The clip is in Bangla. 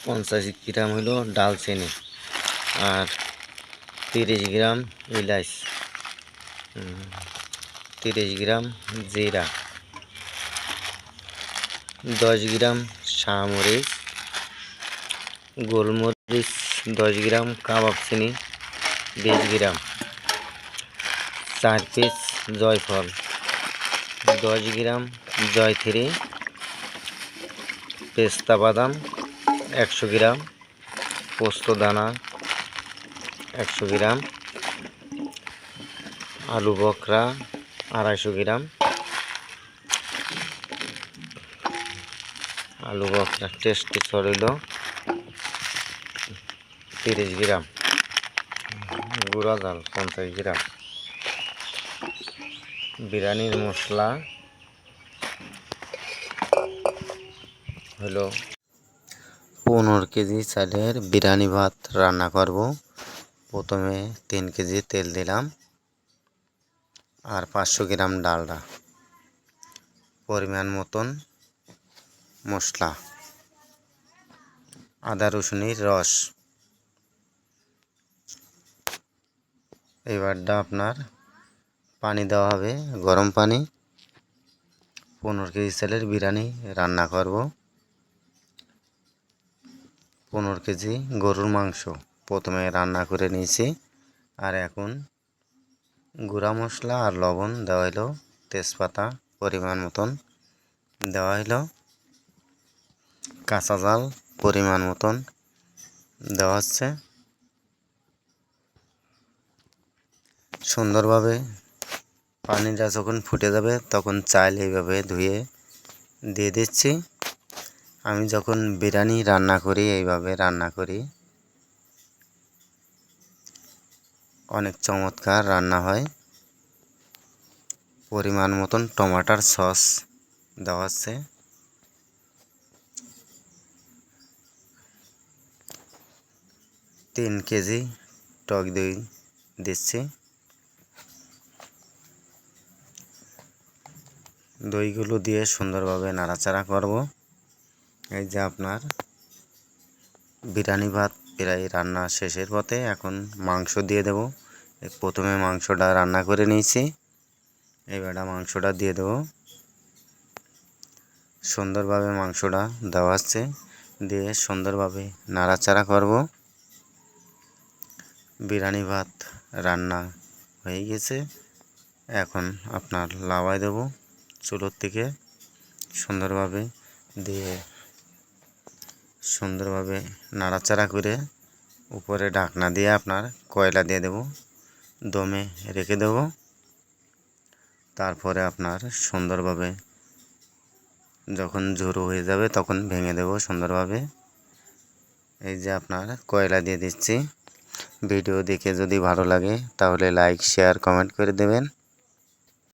50 গ্রাম হলো ডালচিনি আর 30 গ্রাম ইলাচ, 30 গ্রাম জিরা, 10 গ্রাম শামরিচ, গোলমরিচ 10 গ্রাম, কাবাব চিনি 20 গ্রাম, 4 পিস জয়ফল, 10 গ্রাম জয়ত্রী, পেস্তা বাদাম 100 গ্রাম, পোস্ত দানা 100 গ্রাম, আলু বকরা 250 গ্রাম, আলু বকরা টেস্টি হইল 30 গ্রাম, গুঁড়া ঝাল 50 গ্রাম, বিরিয়ানির মশলা হলো 15 কেজি চালের বিরিয়ানি ভাত রান্না করব। প্রথমে 3 কেজি তেল দিলাম আর 500 গ্রাম ডালডা, পরিমাণ মতন মশলা, আদা রসুনের রস। এবারটা আপনার পানি দেওয়া হবে, গরম পানি। 15 কেজি চালের বিরিয়ানি রান্না করব। 15 কেজি গরুর মাংস প্রথমে রান্না করে নিয়েছি। আর এখন গুঁড়া মশলা আর লবণ দেওয়া হলো, তেজপাতা পরিমাণ মতন দেওয়া হলো, কাঁচা ঝাল পরিমাণ মতন দেওয়া হচ্ছে। সুন্দরভাবে পানিটা যখন ফুটে যাবে তখন চাল এইভাবে ধুয়ে দিয়ে দিচ্ছি। আমি যখন বিরিয়ানি রান্না করি এইভাবে রান্না করি, অনেক চমৎকার রান্না হয়। পরিমাণ মতন টমেটোর সস দেওয়া হচ্ছে। 3 কেজি টক দই দিচ্ছি। দইগুলো দিয়ে সুন্দরভাবে নাড়াচাড়া করব। এই যে আপনার বিরিয়ানি ভাত প্রায় রান্না শেষের পথে। এখন মাংস দিয়ে দেব। প্রথমে মাংসটা রান্না করে নিয়েছি, এবারে মাংসটা দিয়ে দেব। সুন্দরভাবে মাংসটা দেওয়া হচ্ছে, দিয়ে সুন্দরভাবে নাড়াচাড়া করব। বিরিয়ানি ভাত রান্না হয়ে গেছে। এখন আপনার লাউয়ায় দেব চুলোর থেকে, সুন্দরভাবে দিয়ে সুন্দরভাবে নাড়াচাড়া করে উপরে ঢাকনা দিয়ে আপনার কয়লা দিয়ে দেব, দমে রেখে দেব। তারপরে আপনার সুন্দরভাবে যখন ঝোড়ো হয়ে যাবে তখন ভেঙে দেব সুন্দরভাবে। এই যে আপনার কয়লা দিয়ে দিচ্ছি। ভিডিও দেখে যদি ভালো লাগে তাহলে লাইক শেয়ার কমেন্ট করে দেবেন।